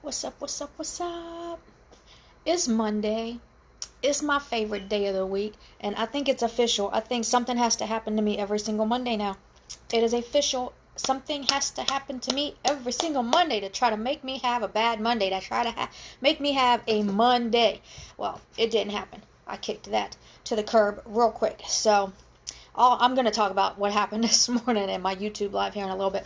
What's up, what's up, what's up? It's Monday. It's my favorite day of the week, and I think it's official. I think something has to happen to me every single Monday now. It is official. Something has to happen to me every single Monday to try to make me have a bad Monday, to try to make me have a Monday. Well, it didn't happen. I kicked that to the curb real quick. So, I'm going to talk about what happened this morning in my YouTube live here in a little bit.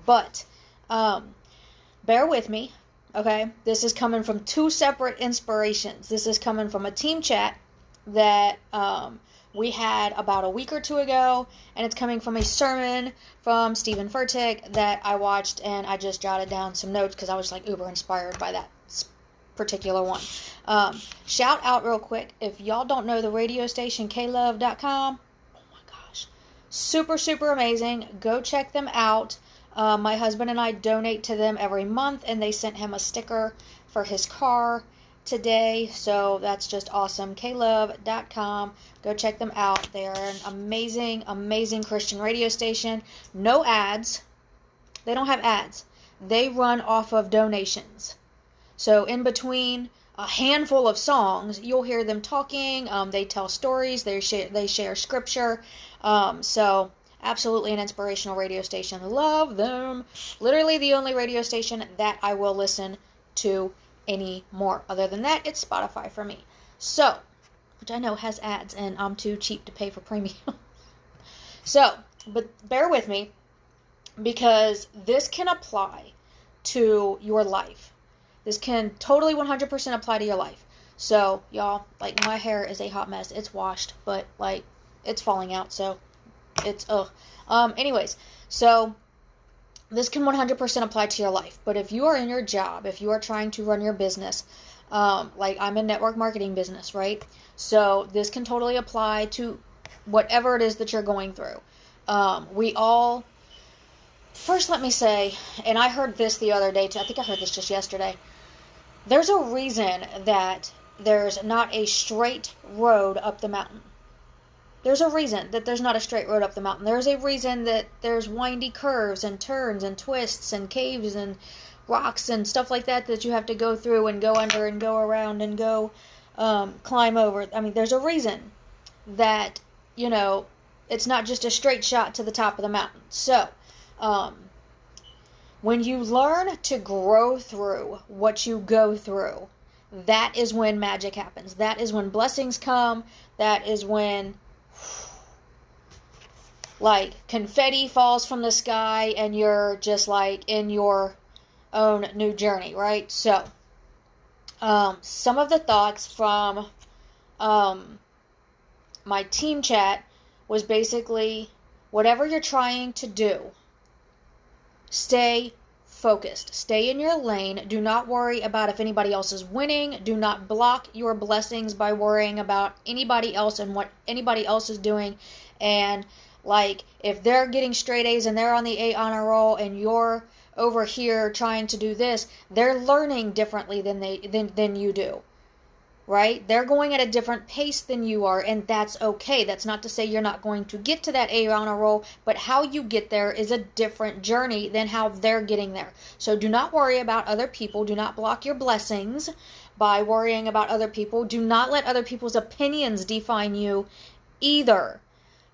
But, bear with me. Okay, this is coming from two separate inspirations. This is coming from a team chat that we had about a week or two ago, and it's coming from a sermon from Stephen Furtick that I watched, and I just jotted down some notes because I was like uber inspired by that particular one. Shout out real quick, if y'all don't know the radio station klove.com, oh my gosh, super, super amazing. Go check them out. My husband and I donate to them every month, and they sent him a sticker for his car today, so that's just awesome. klove.com. Go check them out. They are an amazing, amazing Christian radio station. No ads. They don't have ads. They run off of donations. So in between a handful of songs, you'll hear them talking. They tell stories. They share scripture. So absolutely an inspirational radio station. Love them. Literally the only radio station that I will listen to anymore. Other than that, it's Spotify for me. So, which I know has ads, and I'm too cheap to pay for premium. So, but bear with me, because this can apply to your life. This can totally 100% apply to your life. So, y'all, like, my hair is a hot mess. It's washed, but, like, it's falling out, so it's anyways, so this can 100% apply to your life. But if you are in your job, if you are trying to run your business, like I'm in network marketing business, right? So this can totally apply to whatever it is that you're going through. We all, first let me say, and I heard this the other day too, I think I heard this just yesterday. There's a reason that there's not a straight road up the mountain. There's a reason that there's not a straight road up the mountain. There's a reason that there's windy curves and turns and twists and caves and rocks and stuff like that that you have to go through and go under and go around and go climb over. I mean, there's a reason that, it's not just a straight shot to the top of the mountain. So, when you learn to grow through what you go through, that is when magic happens. That is when blessings come. That is when, like, confetti falls from the sky and you're just like in your own new journey, right? So, some of the thoughts from my team chat was basically, whatever you're trying to do, stay focused. Stay in your lane. Do not worry about if anybody else is winning. Do not block your blessings by worrying about anybody else and what anybody else is doing. And like, if they're getting straight A's and they're on the A honor roll and you're over here trying to do this, they're learning differently than you do. Right? They're going at a different pace than you are, and that's okay. That's not to say you're not going to get to that A honor roll, but how you get there is a different journey than how they're getting there. So do not worry about other people. Do not block your blessings by worrying about other people. Do not let other people's opinions define you either.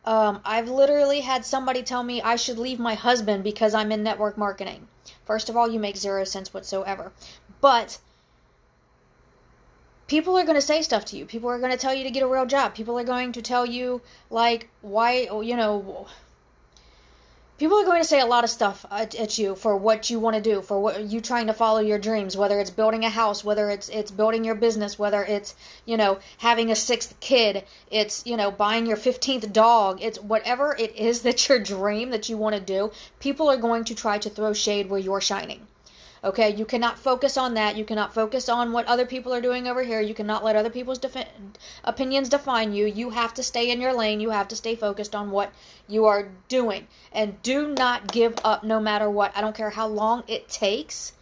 I've literally had somebody tell me I should leave my husband because I'm in network marketing. First of all, you make zero sense whatsoever. But people are going to say stuff to you. People are going to tell you to get a real job. People are going to tell you, like, why, people are going to say a lot of stuff at you for what you want to do, for what you trying to follow your dreams, whether it's building a house, whether it's building your business, whether it's, having a sixth kid, it's, buying your 15th dog, it's whatever it is that your dream that you want to do, people are going to try to throw shade where you're shining. Okay, you cannot focus on that. You cannot focus on what other people are doing over here. You cannot let other people's opinions define you. You have to stay in your lane. You have to stay focused on what you are doing. And do not give up no matter what. I don't care how long it takes.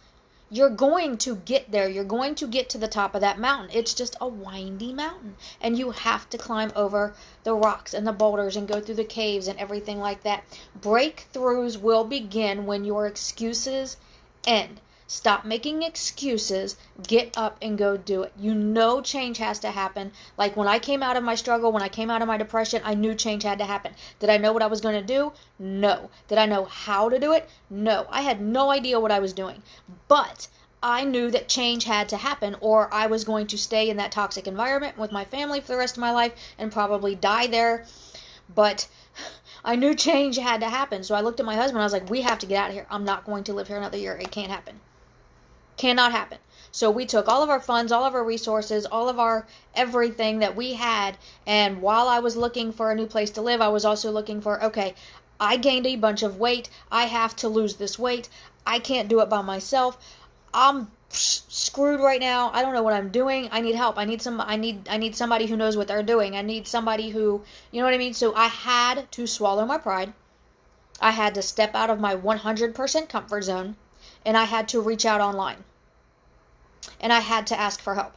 You're going to get there. You're going to get to the top of that mountain. It's just a windy mountain. And you have to climb over the rocks and the boulders and go through the caves and everything like that. Breakthroughs will begin when your excuses end. Stop making excuses. Get up and go do it. You know change has to happen. Like when I came out of my struggle, when I came out of my depression, I knew change had to happen. Did I know what I was going to do? No. Did I know how to do it? No. I had no idea what I was doing. But I knew that change had to happen, or I was going to stay in that toxic environment with my family for the rest of my life and probably die there. But I knew change had to happen. So I looked at my husband. I was like, we have to get out of here. I'm not going to live here another year. It can't happen. Cannot happen. So we took all of our funds, all of our resources, all of our everything that we had. And while I was looking for a new place to live, I was also looking for, okay, I gained a bunch of weight. I have to lose this weight. I can't do it by myself. I'm screwed right now. I don't know what I'm doing. I need help. I need somebody who knows what they're doing. I need somebody who, you know what I mean? So I had to swallow my pride. I had to step out of my 100% comfort zone, and I had to reach out online. And I had to ask for help.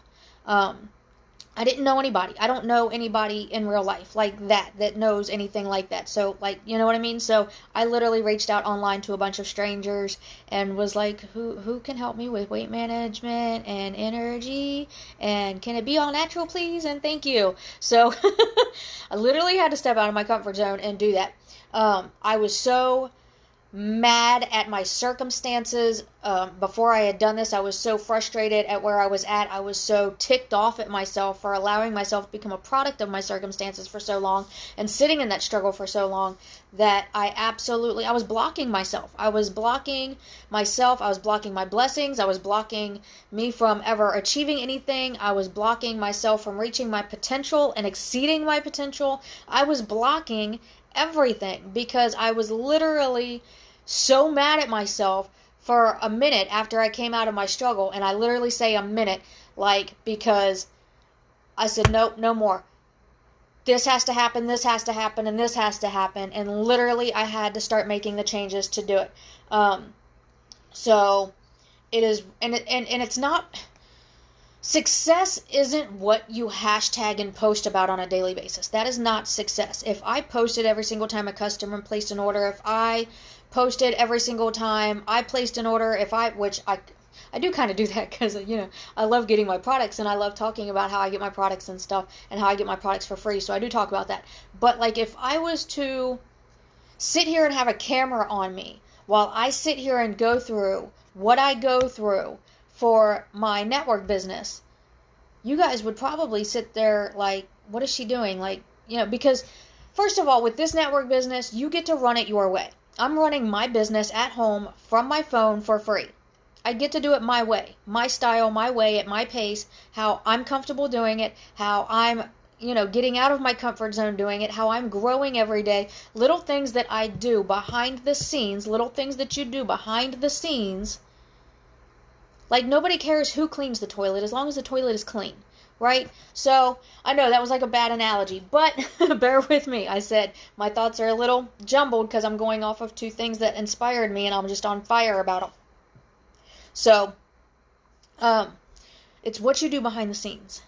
I didn't know anybody. I don't know anybody in real life like that knows anything like that. So, like, you know what I mean? So I literally reached out online to a bunch of strangers and was like, who can help me with weight management and energy? And can it be all natural, please? And thank you. So I literally had to step out of my comfort zone and do that. I was so mad at my circumstances. Before I had done this, I was so frustrated at where I was at. I was so ticked off at myself for allowing myself to become a product of my circumstances for so long and sitting in that struggle for so long that I was blocking myself. I was blocking myself. I was blocking my blessings. I was blocking me from ever achieving anything. I was blocking myself from reaching my potential and exceeding my potential. I was blocking everything because I was literally so mad at myself for a minute after I came out of my struggle. And I literally say a minute, like, because I said, nope, no more. This has to happen, this has to happen, and this has to happen. And literally I had to start making the changes to do it. So it is, and it's not, success isn't what you hashtag and post about on a daily basis. That is not success. If I posted every single time a customer placed an order, if I posted every single time I placed an order, which I do kind of do that because, you know, I love getting my products and I love talking about how I get my products and stuff and how I get my products for free. So I do talk about that. But like if I was to sit here and have a camera on me while I sit here and go through what I go through for my network business, you guys would probably sit there like, what is she doing? Like, you know, because first of all, with this network business, you get to run it your way. I'm running my business at home from my phone for free. I get to do it my way, my style, my way, at my pace, how I'm comfortable doing it, how I'm, you know, getting out of my comfort zone doing it, how I'm growing every day. Little things that I do behind the scenes, little things that you do behind the scenes. Like, nobody cares who cleans the toilet as long as the toilet is clean, right? So, I know that was like a bad analogy, but bear with me. I said my thoughts are a little jumbled because I'm going off of two things that inspired me and I'm just on fire about them. So, it's what you do behind the scenes.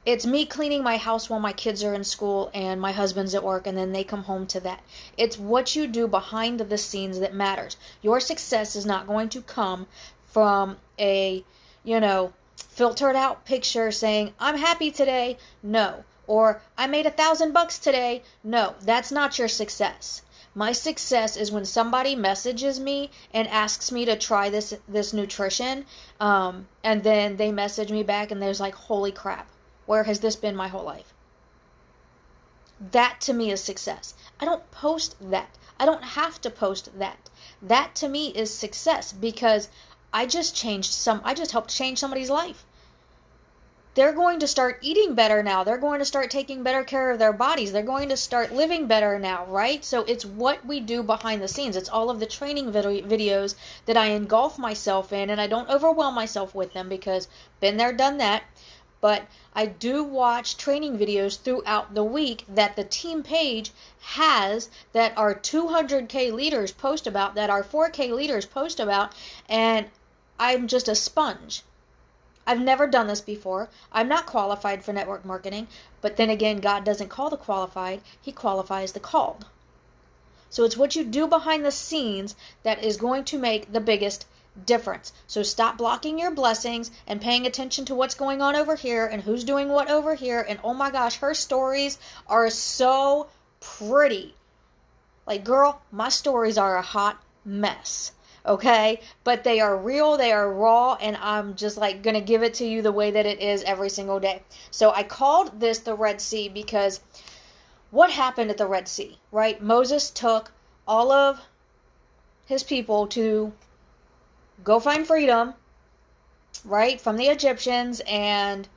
It's me cleaning my house while my kids are in school and my husband's at work and then they come home to that. It's what you do behind the scenes that matters. Your success is not going to come from a, you know, filtered out picture saying, I'm happy today. No. Or I made $1,000 today. No, that's not your success. My success is when somebody messages me and asks me to try this nutrition, and then they message me back and there's like, holy crap, where has this been my whole life? That to me is success. I don't post that. I don't have to post that. That to me is success because I just helped change somebody's life. They're going to start eating better now. They're going to start taking better care of their bodies. They're going to start living better now, right? So it's what we do behind the scenes. It's all of the training videos that I engulf myself in, and I don't overwhelm myself with them because been there, done that. But I do watch training videos throughout the week that the team page has, that our 200K leaders post about, that our 4K leaders post about, and I'm just a sponge. I've never done this before. I'm not qualified for network marketing, but then again, God doesn't call the qualified, He qualifies the called. So it's what you do behind the scenes that is going to make the biggest difference. So stop blocking your blessings and paying attention to what's going on over here and who's doing what over here. And oh my gosh, her stories are so pretty. Like, girl, my stories are a hot mess. Okay? But they are real, they are raw, and I'm just like gonna give it to you the way that it is every single day. So I called this the Red Sea because what happened at the Red Sea, right? Moses took all of his people to go find freedom, right, from the Egyptians, and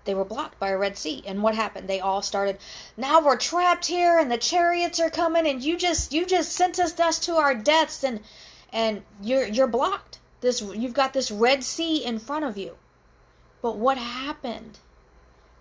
they were blocked by a Red Sea. And what happened? They all started, now we're trapped here, and the chariots are coming, and you just sentenced us to our deaths, and you're blocked. You've got this Red Sea in front of you. But what happened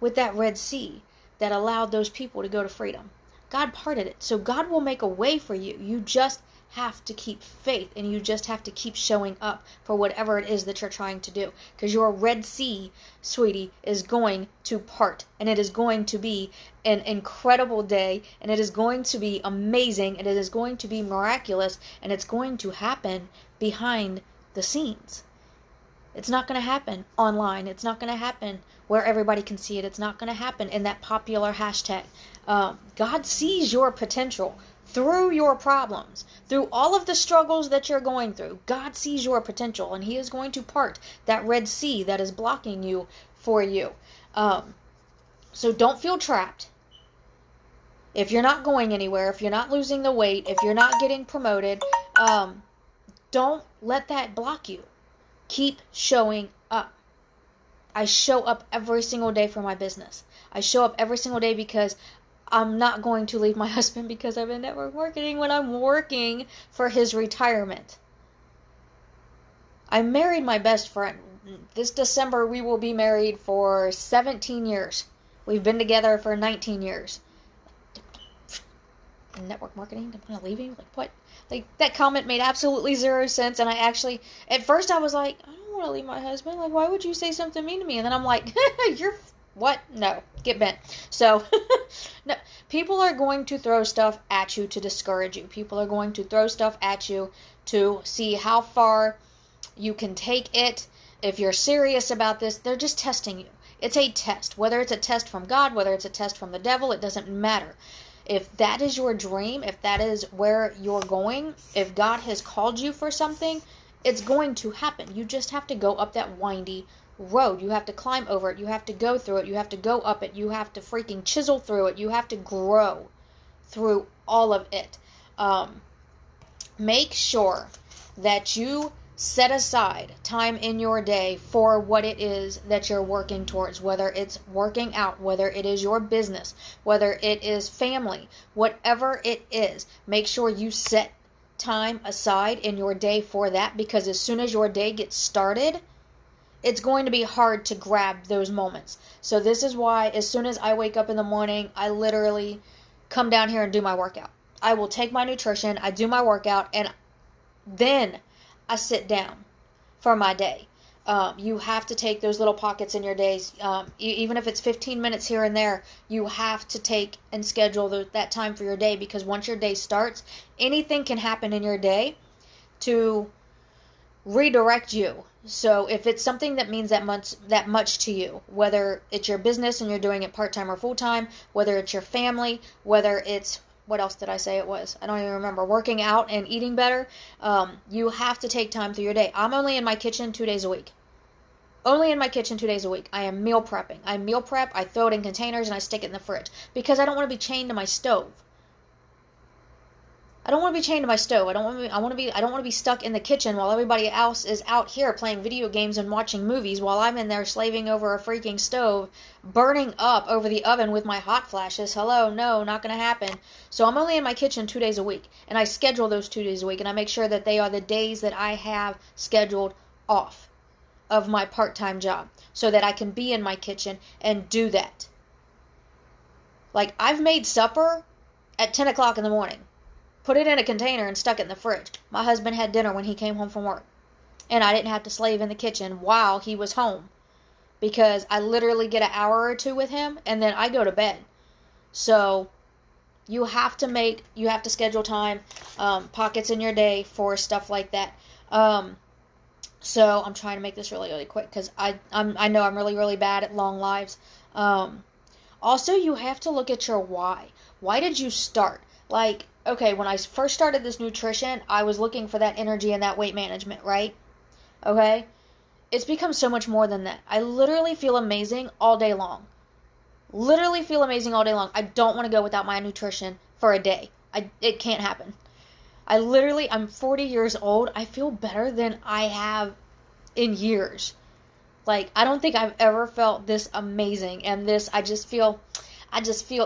with that Red Sea that allowed those people to go to freedom? God parted it. So God will make a way for you. You just have to keep faith, and you just have to keep showing up for whatever it is that you're trying to do, because your Red Sea, sweetie, is going to part, and it is going to be an incredible day, and it is going to be amazing, and it is going to be miraculous, and it's going to happen behind the scenes. It's not going to happen online. It's not going to happen where everybody can see it. It's not going to happen in that popular hashtag. God sees your potential through your problems, through all of the struggles that you're going through. God sees your potential, and He is going to part that Red Sea that is blocking you for you. So don't feel trapped. If you're not going anywhere, if you're not losing the weight, if you're not getting promoted, don't let that block you. Keep showing up. I show up every single day for my business. I show up every single day because I'm not going to leave my husband because I'm in network marketing when I'm working for his retirement. I married my best friend. This December we will be married for 17 years. We've been together for 19 years. Network marketing? I'm going to leave him? Like, what? Like, that comment made absolutely zero sense, and I actually, at first I was like, I don't want to leave my husband. Like, why would you say something mean to me? And then I'm like, you're, what? No, get bent. So, no, people are going to throw stuff at you to discourage you. People are going to throw stuff at you to see how far you can take it. If you're serious about this, they're just testing you. It's a test. Whether it's a test from God, whether it's a test from the devil, it doesn't matter. If that is your dream, if that is where you're going, if God has called you for something, it's going to happen. You just have to go up that windy road. You have to climb over it. You have to go through it. You have to go up it. You have to freaking chisel through it. You have to grow through all of it. Make sure that you set aside time in your day for what it is that you're working towards, whether it's working out, whether it is your business, whether it is family, whatever it is. Make sure you set time aside in your day for that, because as soon as your day gets started, it's going to be hard to grab those moments. So this is why as soon as I wake up in the morning, I literally come down here and do my workout. I will take my nutrition, I do my workout, and then I sit down for my day. You have to take those little pockets in your days. Even if it's 15 minutes here and there, you have to take and schedule that time for your day, because once your day starts, anything can happen in your day to redirect you. So if it's something that means that much to you, whether it's your business and you're doing it part-time or full-time, whether it's your family, whether it's, what else did I say it was? I don't even remember. Working out and eating better. You have to take time through your day. I'm only in my kitchen 2 days a week. Only in my kitchen 2 days a week. I am meal prepping. I meal prep, I throw it in containers, and I stick it in the fridge. Because I don't want to be chained to my stove. I don't want to be chained to my stove. I don't want to be stuck in the kitchen while everybody else is out here playing video games and watching movies, while I'm in there slaving over a freaking stove, burning up over the oven with my hot flashes. Hello, no, not going to happen. So I'm only in my kitchen 2 days a week, and I schedule those 2 days a week, and I make sure that they are the days that I have scheduled off of my part-time job, so that I can be in my kitchen and do that. Like, I've made supper at 10 o'clock in the morning. Put it in a container and stuck it in the fridge. My husband had dinner when he came home from work. And I didn't have to slave in the kitchen while he was home. Because I literally get an hour or two with him, and then I go to bed. So you have to schedule time, pockets in your day for stuff like that. So I'm trying to make this really, really quick because I know I'm really, really bad at long lives. Also, you have to look at your why. Why did you start? Like, okay, when I first started this nutrition, I was looking for that energy and that weight management, right? Okay? It's become so much more than that. I literally feel amazing all day long. Literally feel amazing all day long. I don't want to go without my nutrition for a day. It can't happen. I'm 40 years old. I feel better than I have in years. Like, I don't think I've ever felt this amazing. And I just feel,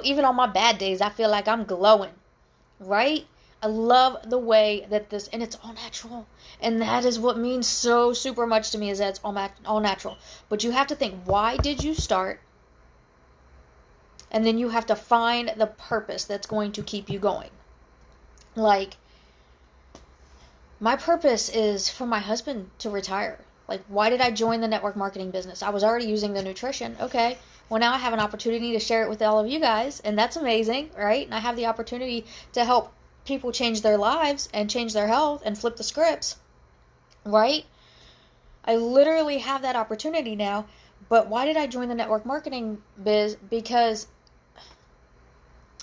even on my bad days, I feel like I'm glowing. Right? I love the way that this, and it's all natural. And that is what means so super much to me, is that it's all natural. But you have to think, why did you start? And then you have to find the purpose that's going to keep you going. Like, my purpose is for my husband to retire. Like, why did I join the network marketing business? I was already using the nutrition. Okay. Well, now I have an opportunity to share it with all of you guys, and that's amazing, right? And I have the opportunity to help people change their lives and change their health and flip the scripts, right? I literally have that opportunity now. But why did I join the network marketing biz? Because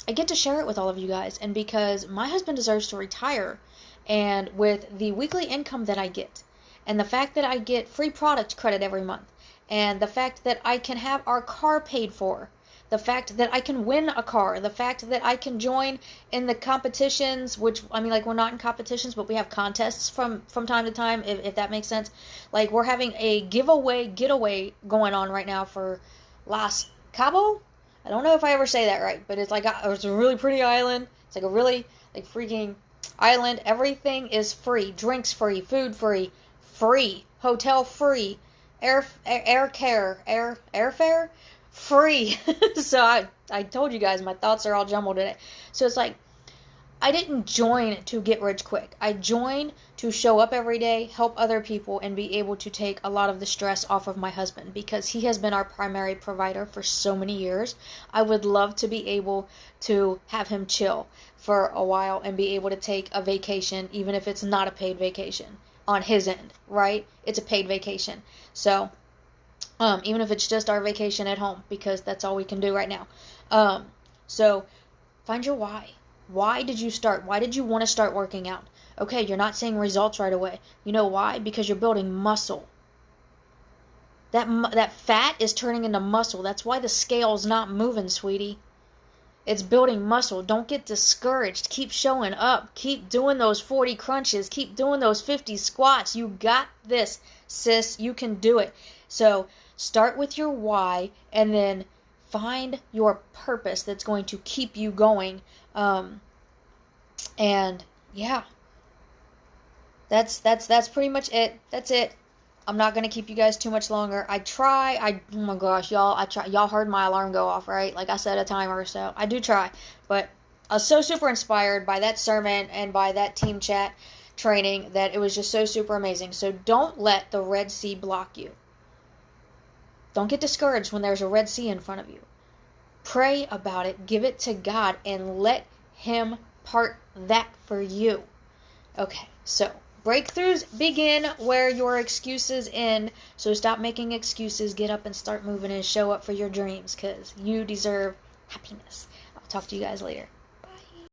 I get to share it with all of you guys, and because my husband deserves to retire. And with the weekly income that I get, and the fact that I get free product credit every month, and the fact that I can have our car paid for, the fact that I can win a car, the fact that I can join in the competitions, which, I mean, like, we're not in competitions, but we have contests from time to time, if that makes sense. Like, we're having a getaway going on right now for Las Cabo. I don't know if I ever say that right, but it's a really pretty island. It's like a really, like, freaking island. Everything is free. Drinks free, food free, hotel free, airfare free. So I told you guys my thoughts are all jumbled in it. So it's like, I didn't join to get rich quick. I joined to show up every day, help other people, and be able to take a lot of the stress off of my husband, because he has been our primary provider for so many years. I would love to be able to have him chill for a while and be able to take a vacation, even if it's not a paid vacation on his end, right? It's a paid vacation. So, even if it's just our vacation at home, because that's all we can do right now. So find your why. Why did you start? Why did you want to start working out? Okay, you're not seeing results right away. You know why? Because you're building muscle. That fat is turning into muscle. That's why the scale's not moving, sweetie. It's building muscle. Don't get discouraged. Keep showing up. Keep doing those 40 crunches. Keep doing those 50 squats. You got this, sis. You can do it. So start with your why, and then find your purpose that's going to keep you going. And yeah, that's pretty much it. That's it. I'm not going to keep you guys too much longer. Oh my gosh, y'all heard my alarm go off, right? Like, I set a timer, so I do try. But I was so super inspired by that sermon and by that team chat training that it was just so super amazing. So don't let the Red Sea block you. Don't get discouraged when there's a Red Sea in front of you. Pray about it, give it to God, and let Him part that for you. Okay, so breakthroughs begin where your excuses end. So stop making excuses, get up and start moving, and show up for your dreams, because you deserve happiness. I'll talk to you guys later.